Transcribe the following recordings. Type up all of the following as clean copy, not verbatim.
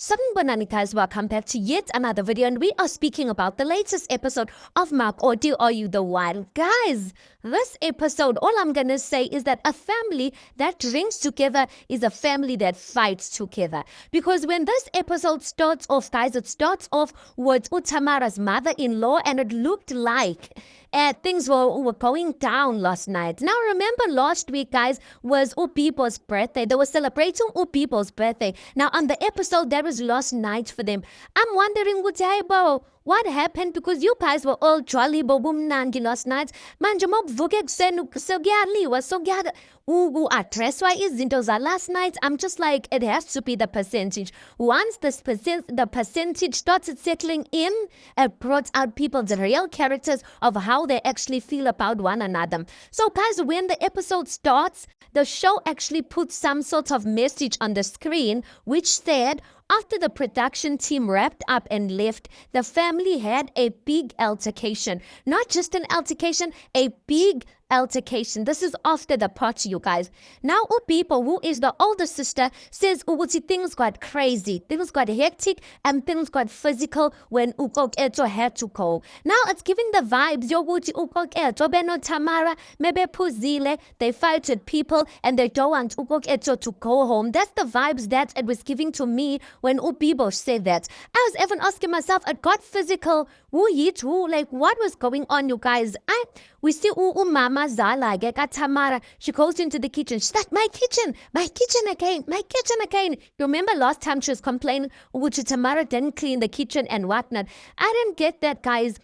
Sanibonani guys, welcome back to yet another video, and we are speaking about the latest episode of Makoti, Are You the One? Guys, this episode, all I'm gonna say is that a family that drinks together is a family that fights together. Because when this episode starts off, guys, it starts off with Utamara's mother-in-law, and it looked like things were going down last night. Now, remember last week, guys, was Upipo's birthday. They were celebrating Upipo's birthday. Now, on the episode, that was last night for them. I'm wondering, what happened? Because you guys were all jolly bobumnandi last night. Manje mokuvuka ekuseni sekuyaliwa address why izinto za last night. I'm just like, it has to be the percentage. Once the percentage started settling in, it brought out people's real characters of how they actually feel about one another. So guys, when the episode starts, the show actually puts some sort of message on the screen which said, after the production team wrapped up and left, the family had a big altercation. Not just an altercation, a big altercation. This is after the party, you guys. Now, Upipo, who is the older sister, says things got crazy, things got hectic, and things got physical when Ukoketo had to go. Now, it's giving the vibes, Ukoketo, Beno Tamara, Mebe Puzile, they fight with people, and they don't want Ukoketo to go home. That's the vibes that it was giving to me when Upipo said that. I was even asking myself, it got physical. Like, what was going on, you guys? We see Mama Zala, Tamara. She goes into the kitchen. She's like, my kitchen again. You remember last time she was complaining, which Tamara didn't clean the kitchen and whatnot. I didn't get that, guys.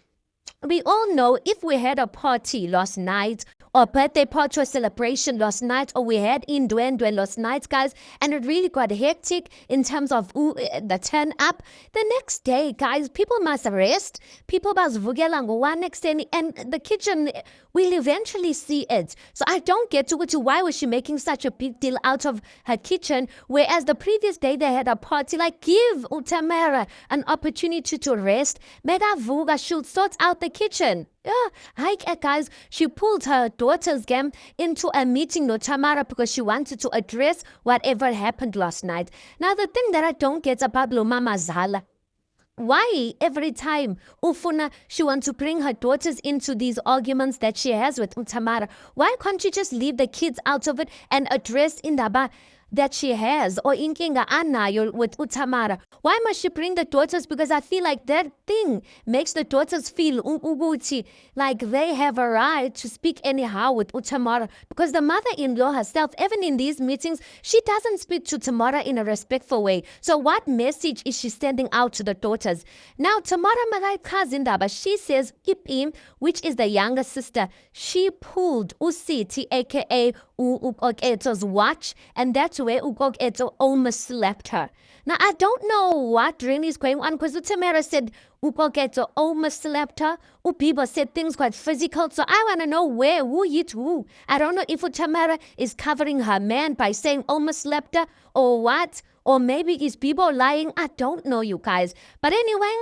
We all know if we had a party last night, or birthday party or celebration last night, or we had Indwendwe last night, guys, and it really got hectic in terms of the turn up. The next day, guys, people must rest. People must vugela one next day, and the kitchen will eventually see it. So I don't get to why was she making such a big deal out of her kitchen, whereas the previous day they had a party. Like, give Utamara an opportunity to rest. Mega Vuga should sort out the kitchen. Yeah, guys, she pulled her daughter's game into a meeting with Tamara because she wanted to address whatever happened last night. Now, the thing that I don't get about Mama Zala, why every time Ufuna, she wants to bring her daughters into these arguments that she has with Tamara? Why can't she just leave the kids out of it and address Indaba that she has, or inkinga anayo with Utamara? Why must she bring the daughters? Because I feel like that thing makes the daughters feel like they have a right to speak anyhow with Utamara, because the mother-in-law herself, even in these meetings, she doesn't speak to Tamara in a respectful way. So what message is she sending out to the daughters? Now, Tamara Magai Kazindaba, she says Ipim, which is the younger sister, she pulled Usiti, aka Ukoketo's watch, and that's where Ukoketo almost slapped her. Now, I don't know what really is going on, because Utamara said Ukoketo almost slapped her. Upibo said things quite physical. So I want to know who. I don't know if Utamara is covering her man by saying almost slapped her, or what. Or maybe is Bibo lying. I don't know, you guys. But anyway,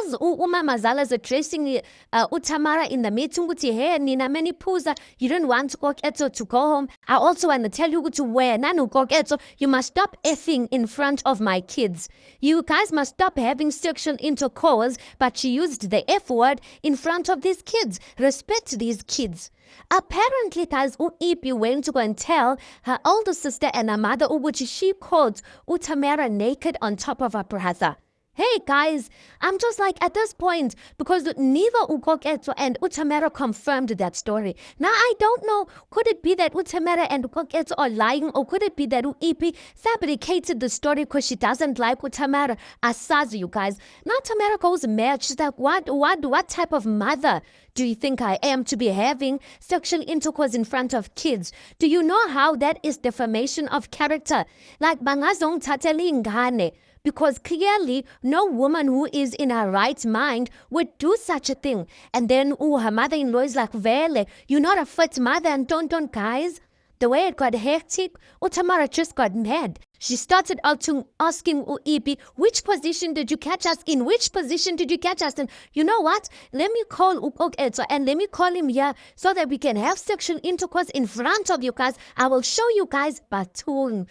as Mama Zala is addressing Utamara in the meeting, hey, Nina many puza, you don't want Ukoketo to go home. I also want to tell you to wear Nanu Ukoketo, you must stop effing in front of my kids. You guys must stop having sexual intercourse, but she used the F word in front of these kids. Respect these kids. Apparently, guys, Ipi went to go and tell her older sister and her mother, which she called Utamara naked on top of her brother. Hey guys, I'm just like, at this point, because neither Ukoketo and Utamara confirmed that story. Now, I don't know, could it be that Utamara and Ukoketo are lying, or could it be that Uipi fabricated the story because she doesn't like Utamara? Asazi, you guys. Now, Tamara goes mad. She's like, what type of mother do you think I am to be having sexual intercourse in front of kids? Do you know how that is defamation of character? Like, bangazong tateli ngane. Because clearly, no woman who is in her right mind would do such a thing. And then, her mother-in-law is like, Vele, you're not a fit mother, and don't, guys. The way it got hectic, Tamara just got mad. She started out to asking Ipi, which position did you catch us in? Which position did you catch us in? You know what? Let me call Ukoketo and let me call him here so that we can have sexual intercourse in front of you guys. I will show you guys Batun.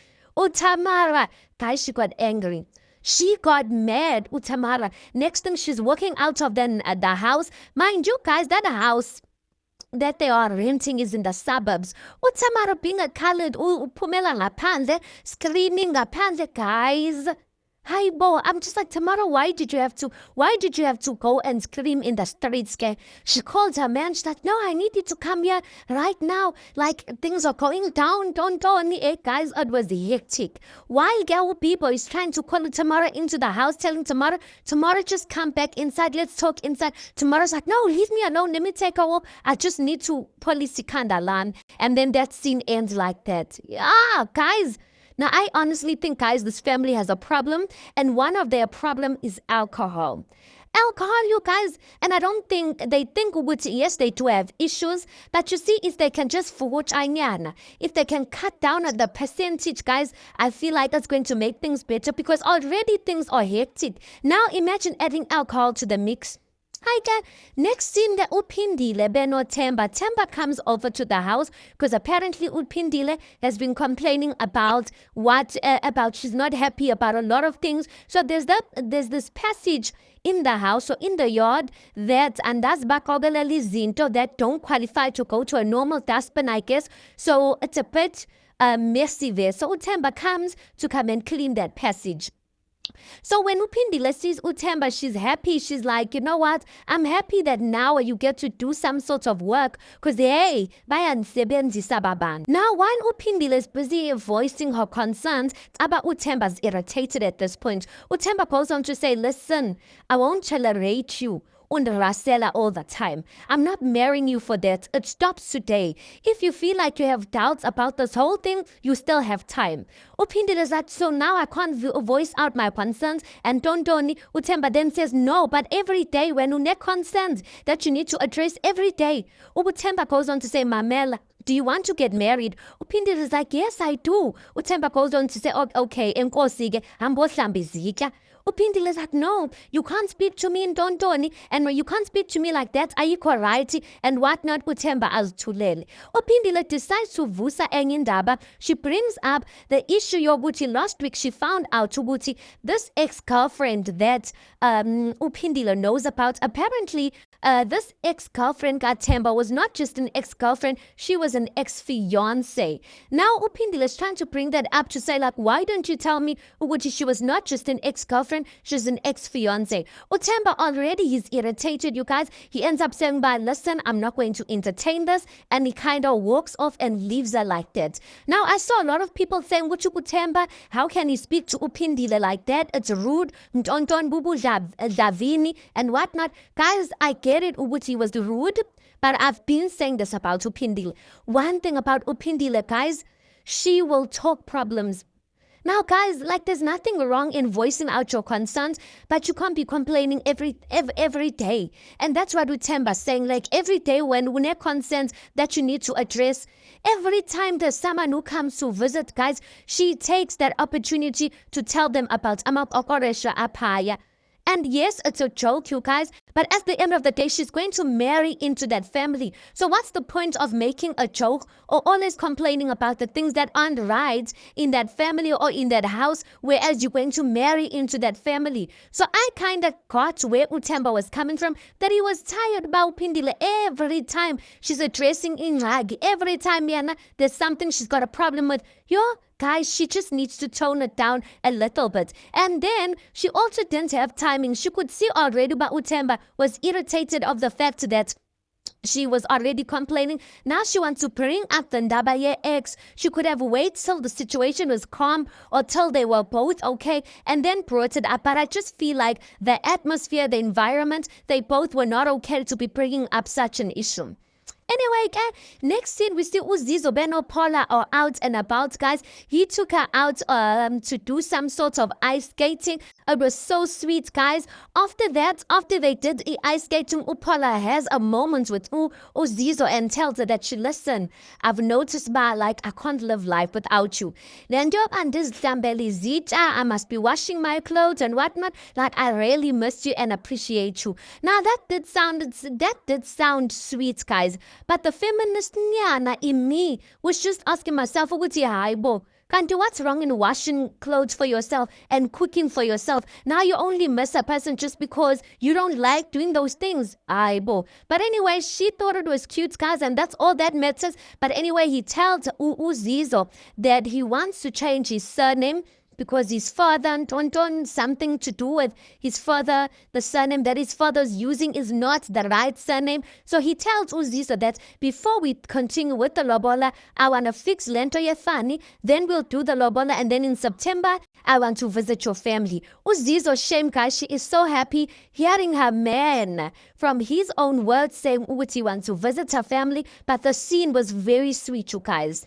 Tamara. Guys, she got angry. She got mad, Utamara. Next thing, she's walking out of the house. Mind you, guys, that house that they are renting is in the suburbs. Utamara being a colored, upumela ngaphandle, screaming ngaphandle, guys. Hi, Bo. I'm just like, Tamara, why did you have to go and scream in the streets? Okay? She called her man. She's like, no, I need you to come here right now. Like, things are going down. Don't go on the air, guys. It was hectic. While girl people is trying to call Tamara into the house, telling Tamara, just come back inside. Let's talk inside. Tamara's like, no, leave me alone. Let me take her off. I just need to police Kandalan. And then that scene ends like that. Yeah, guys. Now, I honestly think, guys, this family has a problem, and one of their problem is alcohol. Alcohol, you guys, and I don't think they think, yes, they do have issues, but you see, if they can just if they can cut down on the percentage, guys, I feel like that's going to make things better because already things are hectic. Now, imagine adding alcohol to the mix. Hi, guys. Next scene, the Upindile Beno Temba. Temba comes over to the house because apparently Upindile has been complaining about she's not happy about a lot of things. So there's this passage in the house, so in the yard, that zinto that don't qualify to go to a normal dustbin, I guess. So it's a bit messy there. So Temba comes to come and clean that passage. So when Upindile sees Utemba, she's happy. She's like, you know what? I'm happy that now you get to do some sort of work because, hey, bayanisebenzisa babantu. Now, while Upindile is busy voicing her concerns, Utemba's irritated at this point. Utemba goes on to say, listen, I won't tolerate you und Rasela all the time. I'm not marrying you for that. It stops today. If you feel like you have doubts about this whole thing, you still have time. Upindile is like, so now I can't voice out my concerns. And Tondoni, Utemba then says, no, but every day when you have concerns that you need to address every day. Utemba goes on to say, Mamela, do you want to get married? Upindile is like, yes, I do. Utemba goes on to say, okay, enkosike, ambohlambizika. Upindile is like, no, you can't speak to me in Dondoni, and you can't speak to me like that. Are you correct? And whatnot, Utemba as tulele. Upindile decides to vusa engindaba. She brings up the issue yoguti. Last week she found out Uguti, this ex-girlfriend that Upindile knows about. Apparently, this ex-girlfriend Katemba was not just an ex-girlfriend, she was an ex-fiance. Now Upindile is trying to bring that up to say, like, why don't you tell me Uguti she was not just an ex-girlfriend, she's an ex-fiance. Utemba already, he's irritated, you guys. He ends up saying, listen, I'm not going to entertain this, and he kind of walks off and leaves her like that. Now, I saw a lot of people saying, Utemba, how can he speak to Upindile like that? It's rude, Davini, and whatnot. Guys, I get it, Uguti was rude, but I've been saying this about Upindile. One thing about Upindile, guys, she will talk problems. Now, guys, like, there's nothing wrong in voicing out your concerns, but you can't be complaining every day. And that's what Utemba's saying, like, every day when you have concerns that you need to address, every time there's someone who comes to visit, guys, she takes that opportunity to tell them about Amakoresha Apaya. And yes, it's a joke, you guys, but at the end of the day, she's going to marry into that family. So what's the point of making a joke or always complaining about the things that aren't right in that family or in that house, whereas you're going to marry into that family? So I kind of got where Utemba was coming from, that he was tired about Upindile. Every time she's addressing Inragi, every time there's something she's got a problem with, guys, she just needs to tone it down a little bit. And then she also didn't have timing. She could see already, but Utemba was irritated of the fact that she was already complaining. Now she wants to bring up the Ndabaye ex. She could have waited till the situation was calm or till they were both okay and then brought it up. But I just feel like the atmosphere, the environment, they both were not okay to be bringing up such an issue. Anyway, guys, next scene, we see Uzizo Beno Paula are out and about, guys. He took her out to do some sort of ice skating. It was so sweet, guys. After that, after they did the ice skating, Paula has a moment with Uzizo and tells her that listen, I've noticed, like, I can't live life without you. Then and this Zita, I must be washing my clothes and whatnot. Like, I really missed you and appreciate you. Now, that did sound sweet, guys. But the feminist nyana in me was just asking myself, Kanti, what's wrong in washing clothes for yourself and cooking for yourself? Now you only miss a person just because you don't like doing those things. Aibo. But anyway, she thought it was cute, guys, and that's all that matters. But anyway, he tells Uzizo that he wants to change his surname because his father, Tonton, something to do with his father, the surname that his father's using is not the right surname. So he tells Uzizo that before we continue with the lobola, I want to fix Lento Yefani, then we'll do the lobola, and then in September, I want to visit your family. Uzizo Shemka, she is so happy hearing her man from his own words saying he wants to visit her family, but the scene was very sweet, you guys.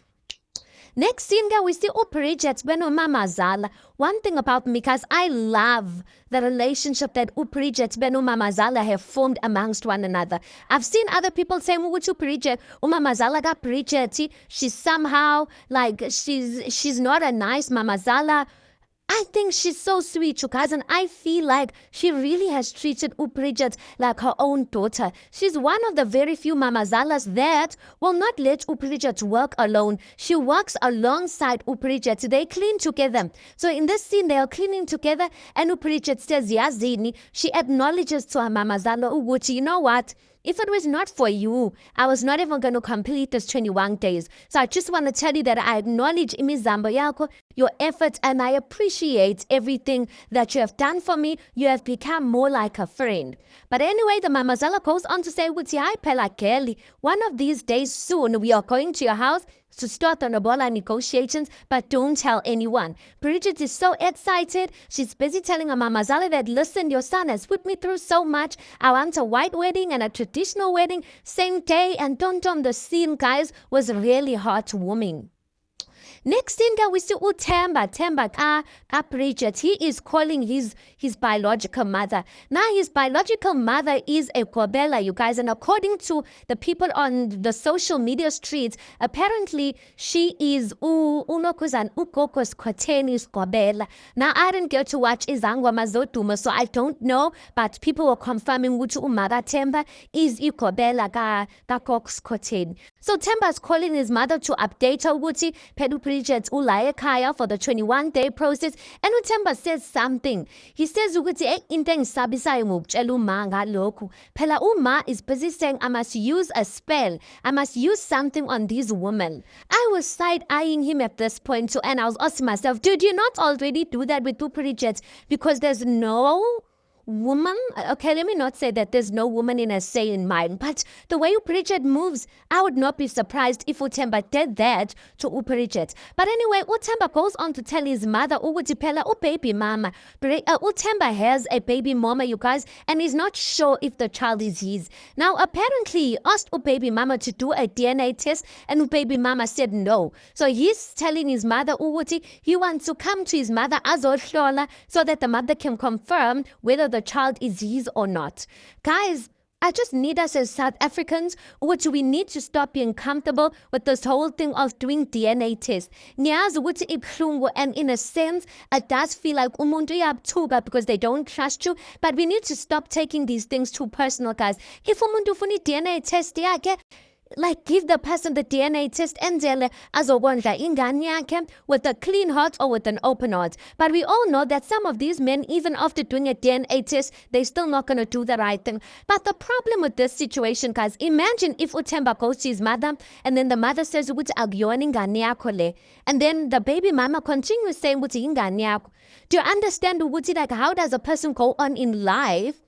Next scene, we see Bridget Mama Zala. One thing about me, because I love the relationship that Bridget Mama Zala have formed amongst one another. I've seen other people saying, Bridget, Mama Zala got Bridget. She's somehow like she's not a nice Mama Zala. I think she's so sweet, you guys, and I feel like she really has treated Bridget like her own daughter. She's one of the very few mamazalas that will not let Bridget work alone. She works alongside Bridget. They clean together. So in this scene, they are cleaning together, and Bridget says, Yazini, she acknowledges to her mamazala, Uguchi, you know what? If it was not for you, I was not even going to complete this 21 days. So I just want to tell you that I acknowledge imizambo yako, your efforts, and I appreciate everything that you have done for me. You have become more like a friend. But anyway, the mamazala goes on to say, Hi Pela Kelly, one of these days soon we are going to your house to start the Nobola negotiations, but don't tell anyone. Bridget is so excited. She's busy telling her mamazala that, listen, your son has put me through so much. I want a white wedding and a traditional wedding, same day. And Tonton, the scene, guys, was really heartwarming. Next thing we see Temba ka Bridget. He is calling his biological mother. Now his biological mother is a Kobela, you guys, and according to the people on the social media streets, apparently she is Unokuzan Ukokos Kotenis Kobela. Now I didn't get to watch Izangwa Mazotuma, so I don't know, but people were confirming Utu Umaga Temba is Ikobela ka Koks Koten. So Temba is calling his mother to update her Wuti Pedu Bridget Ulaya Kaya for the 21-day process. And Temba says something. He says ukuthi inteng sabisayo ngokutshela uma ngalokhu. Phela uma is busy saying I must use a spell. I must use something on these women. I was side-eyeing him at this point too, and I was asking myself, did you not already do that with Bridget? Because there's no woman, okay, let me not say that there's no woman in a say in mind, but the way Bridget moves, I would not be surprised if Utemba did that to Bridget. But anyway, Utemba goes on to tell his mother, baby mama. Utemba has a baby mama, you guys, and he's not sure if the child is his. Now, apparently, he asked baby mama to do a DNA test, and baby mama said no. So he's telling his mother, he wants to come to his mother azodhlola so that the mother can confirm whether the child is his or not. Guys, I just need us as South Africans, we need to stop being comfortable with this whole thing of doing DNA tests. And in a sense, it does feel like umuntu uyabthuka because they don't trust you, but we need to stop taking these things too personal, guys. If umuntu ufuna DNA test yakhe, like give the person the DNA test and azokondla ingane yakhe with a clean heart or with an open heart. But we all know that some of these men, even after doing a DNA test, they're still not going to do the right thing. But the problem with this situation, guys, imagine if Utemba goes to his mother and then the mother says, and then the baby mama continues saying, do you understand like how does a person go on in life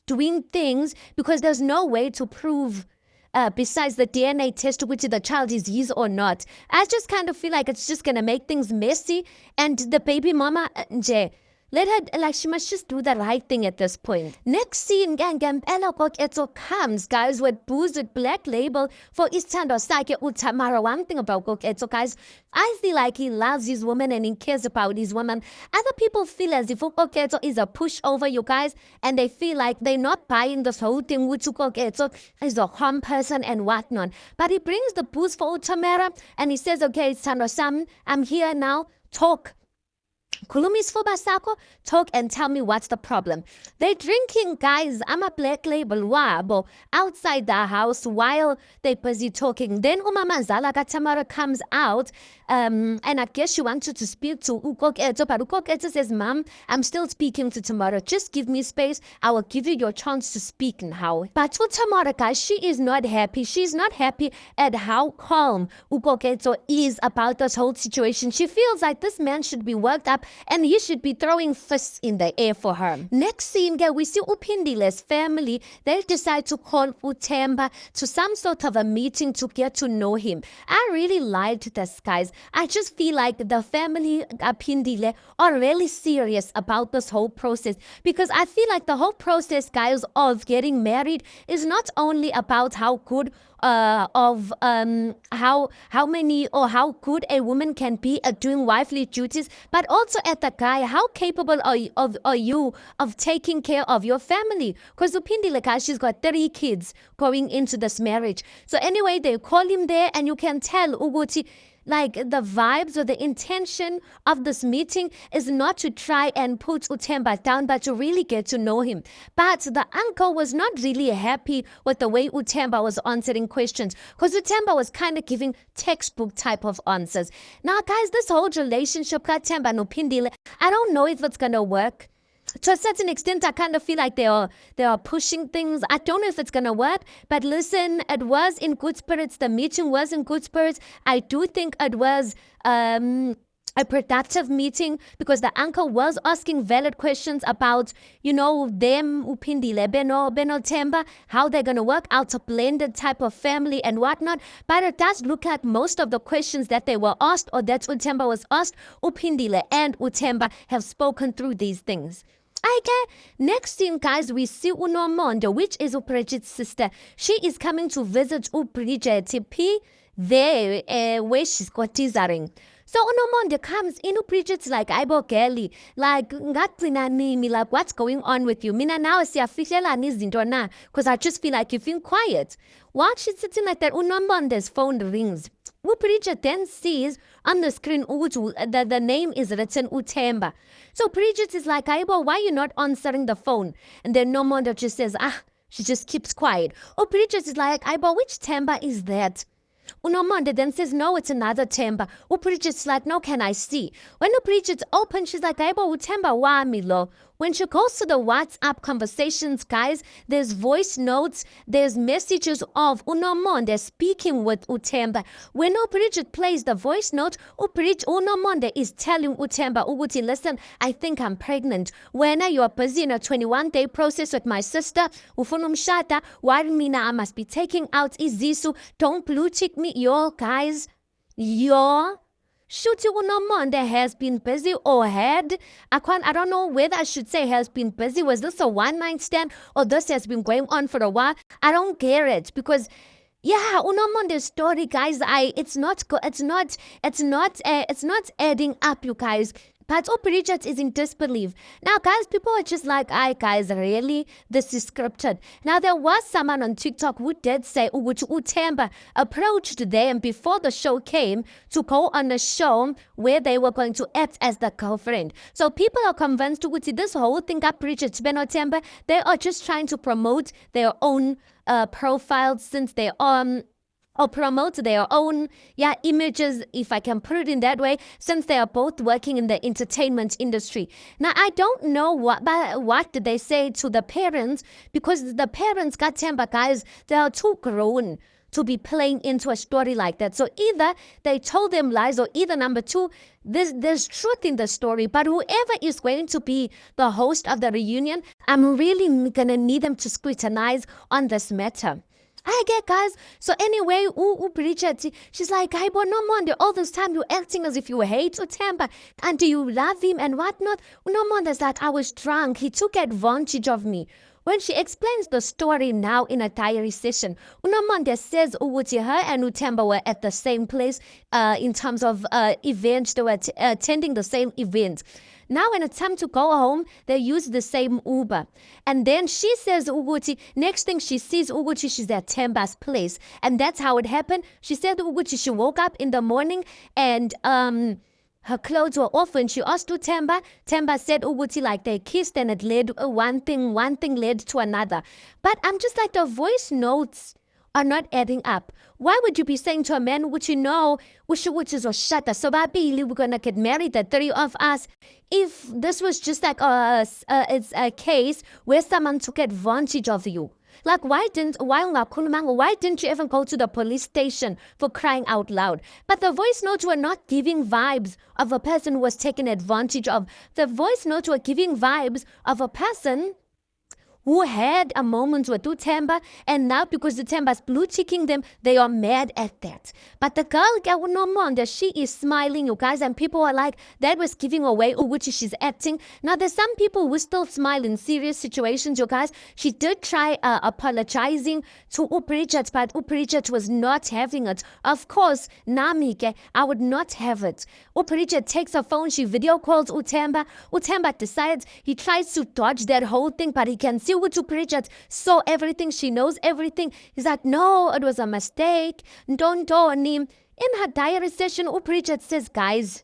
doing things because there's no way to prove besides the DNA test which the child is his or not? I just kind of feel like it's just going to make things messy, and the baby mama, let her, like, she must just do the right thing at this point. Next scene, Koketso comes, guys, with booze with Black Label for Istando Sake Utamara. One thing about Koketso, guys, I feel like he loves his woman and he cares about his woman. Other people feel as if Koketso is a pushover, you guys, and they feel like they're not buying this whole thing with Koketso is a harm person and whatnot. But he brings the booze for Utamara and he says, okay, Istando Sam, I'm here now, talk. Khuluma isifuba sakho, talk and tell me what's the problem. They're drinking, guys. I'm a black label wabo outside the house while they're busy talking. Then umama Zala Tamara comes out, and I guess she wanted to speak to Ukoketo, but Ukoketo says, Mom, I'm still speaking to Tamara. Just give me space. I will give you your chance to speak now. But to Tamara, guys, she is not happy. She's not happy at how calm Ukoketo is about this whole situation. She feels like this man should be worked up and he should be throwing fists in the air for her. Next scene, we see Upindile's family. They decide to call Utemba to some sort of a meeting to get to know him. I really liked this, guys. I just feel like the family Upindile are really serious about this whole process, because I feel like the whole process, guys, of getting married is not only about how good how many or how good a woman can be at doing wifely duties, but also at the guy, how capable are you of taking care of your family? Because Upindile, guys, she's got 3 kids going into this marriage. So anyway, they call him there, and you can tell Uguti, like, the vibes or the intention of this meeting is not to try and put Utemba down, but to really get to know him. But the uncle was not really happy with the way Utemba was answering questions, because Utemba was kind of giving textbook type of answers. Now, guys, this whole relationship, Utemba and Upindile, I don't know if it's going to work. To a certain extent, I kind of feel like they are pushing things. I don't know if it's going to work, but listen, it was in good spirits. The meeting was in good spirits. I do think it was a productive meeting, because the uncle was asking valid questions about, them, Upindile, Beno Temba, how they're going to work out a blended type of family and whatnot. But it does look like most of the questions that they were asked, or that Utemba was asked, Upindile and Utemba have spoken through these things. Okay, next thing, guys, we see Unomondo, which is Bridget's sister. She is coming to visit Bridget P there where she's got teasering. So Unomonde comes in, Bridget's like, Aibo Kelly, like, like, what's going on with you? Mina now na, because I just feel like you've been quiet. While she's sitting like that, Unomonde's phone rings. Bridget then sees on the screen that the name is written Utemba. So Bridget is like, Aibo, why are you not answering the phone? And then Nomonde just says, she just keeps quiet. Bridget is like, Aibo, which Temba is that? Unomonde then says, no, it's another Temba. Bridget's like, no, can I see? When Bridget opens, she's like, Aibo, Utemba wa milo. When she goes to the WhatsApp conversations, guys, there's voice notes, there's messages of Unomonde speaking with Utemba. When Bridget plays the voice note, Unomonde is telling Utemba, Uguti, listen, I think I'm pregnant. When you are busy in a 21-day process with my sister, Ufunumshata, Warmina, I must be taking out Izisu. Don't blue tick me, yo, guys. Yo. Shuti Unomonde has been busy or had, I don't know whether I should say has been busy. Was this a one-night stand, or this has been going on for a while? I don't get it, because Unomonde's story, guys, it's not adding up, you guys. But Bridget is in disbelief. Now, guys, people are just like, guys, really? This is scripted. Now, there was someone on TikTok who did say Utemba approached them before the show came to go on a show where they were going to act as the girlfriend. So people are convinced this whole thing up Bridget Utemba, they are just trying to promote their own profiles, since they or promote their own images, if I can put it in that way, since they are both working in the entertainment industry. Now, I don't know what did they say to the parents, because the parents, Temba, guys, they are too grown to be playing into a story like that. So either they told them lies, or either number 2, there's truth in the story. But whoever is going to be the host of the reunion, I'm really going to need them to scrutinize on this matter. I get, guys. So anyway, Bridget, she's like, Aibo, no wonder all this time you're acting as if you hate Utemba and do you love him and whatnot. No wonder that I was drunk. He took advantage of me. When she explains the story now in a diary session, Unomonde says Uwuti, her and Utemba were at the same place in terms of events. They were attending the same events. Now, when it's time to go home, they use the same Uber. And then she says, Uguti, next thing she sees Uguti, she's at Temba's place. And that's how it happened. She said, Uguti, she woke up in the morning and her clothes were off when she asked Temba. Temba said Uguti like they kissed and it led one thing led to another. But I'm just like, the voice notes are not adding up. Why would you be saying to a man, which you know, which is or shut us, so we're gonna get married, the three of us? If this was just like it's a case where someone took advantage of you. Like, why didn't you even go to the police station, for crying out loud? But the voice notes were not giving vibes of a person who was taken advantage of. The voice notes were giving vibes of a person who had a moment with Temba, and now because the Temba's blue-ticking them, they are mad at that. But the girl, no wonder, she is smiling, you guys, and people are like, that was giving away which she's acting. Now, there's some people who still smile in serious situations, you guys. She did try apologizing to Bridget, but Bridget was not having it. Of course, Namike, I would not have it. Bridget takes her phone, she video calls Temba. Temba decides he tries to dodge that whole thing, but he can see to Bridget, so everything, she knows everything. He's like, no, it was a mistake. Don't do him. In her diary session, Bridget says, guys,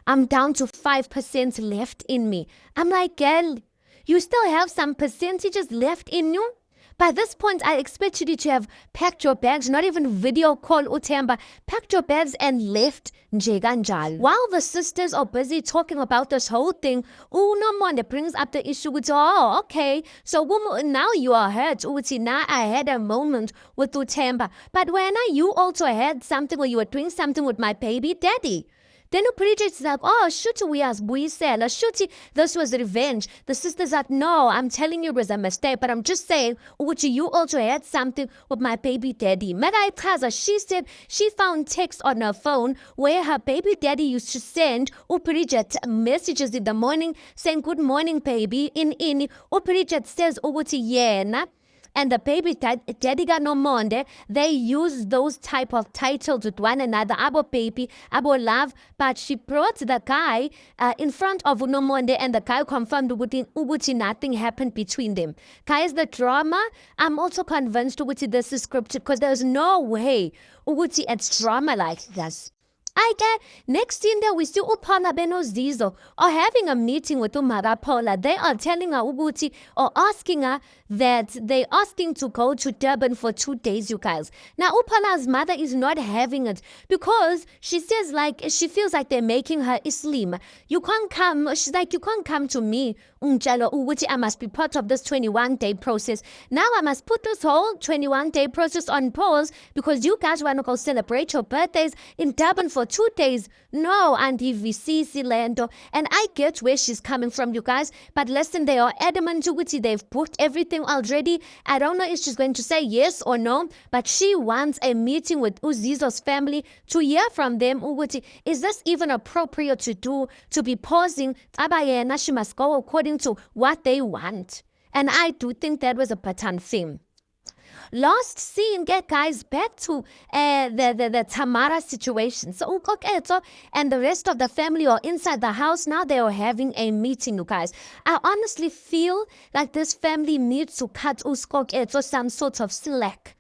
I'm down to 5% left in me. I'm like, girl, you still have some percentages left in you? By this point, I expected you to have packed your bags, not even video call Temba, packed your bags and left Njeganjal. While the sisters are busy talking about this whole thing, Unomonde brings up the issue with, oh, okay, so now you are hurt. Now I had a moment with Temba. But when you also had something, or you were doing something with my baby daddy. Then Bridget is like, oh, shooty, we as Buisela, shooty, this was revenge. The sister's like, no, I'm telling you it was a mistake, but I'm just saying, Uchi, you also had something with my baby daddy. Megai Kaza, she said she found text on her phone where her baby daddy used to send Bridget messages in the morning saying, good morning, baby, in. Bridget says, Uchi, yeah, nah. And the baby daddy got no monde. They use those type of titles with one another. Abo baby, abo love. But she brought the guy in front of Unomonde, and the guy confirmed Ubuti nothing happened between them. Guys, the drama, I'm also convinced Ubuti this is scripted, because there's no way Ubuti it's drama like this. I get next thing that we see Upala Beno Zizo are having a meeting with Umarapola. They are telling her Ubuti, or asking her that they asking to go to Durban for 2 days, you guys. Now Upala's mother is not having it, because she says like she feels like they're making her Islam. You can't come. She's like, you can't come to me, Unjalo Ubuti. I must be part of this 21-day process. Now I must put this whole 21-day process on pause because you guys want to go celebrate your birthdays in Durban for 2 days. No, Auntie VC Lando. And I get where she's coming from, you guys. But listen, they are adamant to it. They've booked everything already. I don't know if she's going to say yes or no, but she wants a meeting with Uzizo's family to hear from them. Is this even appropriate to do, to be pausing? Abayena, she must go according to what they want. And I do think that was a pattern theme. Last scene, get guys back to the Tamara situation. So Ukoketo and the rest of the family are inside the house. Now they are having a meeting, you guys. I honestly feel like this family needs to cut Uskoketo some sort of slack.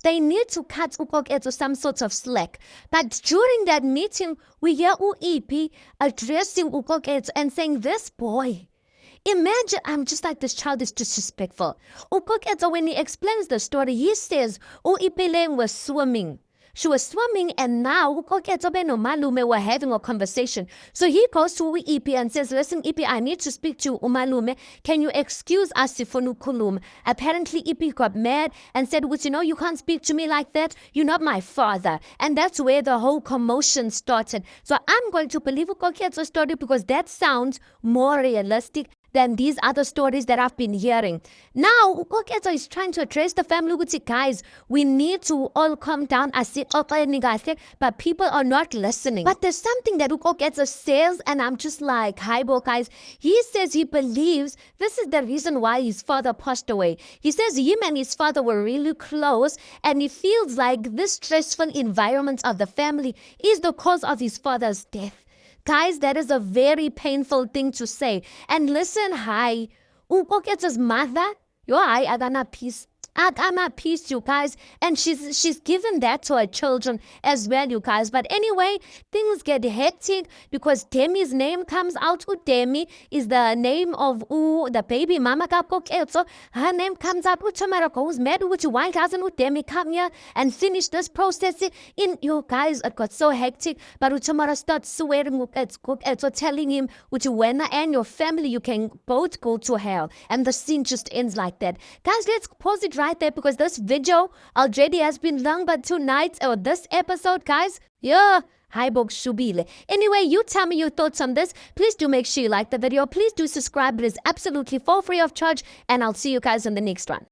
They need to cut Ukoketo some sort of slack. But during that meeting, we hear Uipi addressing Ukoketo and saying, this boy, imagine, I'm just like, this child is disrespectful. Ukoketo, when he explains the story, he says, Uipileng was swimming. She was swimming, and now Ukoketo and Umalume were having a conversation. So he goes to Ipi and says, listen, Ipi, I need to speak to Umalume. Can you excuse us for Nukulum? Apparently, Ipi got mad and said, well, you know, you can't speak to me like that. You're not my father. And that's where the whole commotion started. So I'm going to believe Ukoketo's story because that sounds more realistic than these other stories that I've been hearing. Now, Ukoketo is trying to address the family with it. Guys, we need to all calm down. I said, but people are not listening. But there's something that Ukoketo says, and I'm just like, hi, guys. He says he believes this is the reason why his father passed away. He says him and his father were really close, and he feels like this stressful environment of the family is the cause of his father's death. Guys, that is a very painful thing to say. And listen, hi, Ukoketo's mother, yo, hi, Agana peace. I'm at peace, you guys. And she's given that to her children as well, you guys. But anyway, things get hectic because Demi's name comes out. Demi is the name of the baby mama Kapko. Her name comes out. Tamara goes mad. Why doesn't Demi come here and finish this process? In you guys, it got so hectic. But Tamara starts swearing at so telling him, when and your family, you can both go to hell. And the scene just ends like that. Guys, let's pause it right there because this video already has been long, but tonight or this episode, guys, yeah. Hi, Bog Shubile. Anyway, you tell me your thoughts on this. Please do make sure you like the video. Please do subscribe. It is absolutely for free of charge. And I'll see you guys in the next one.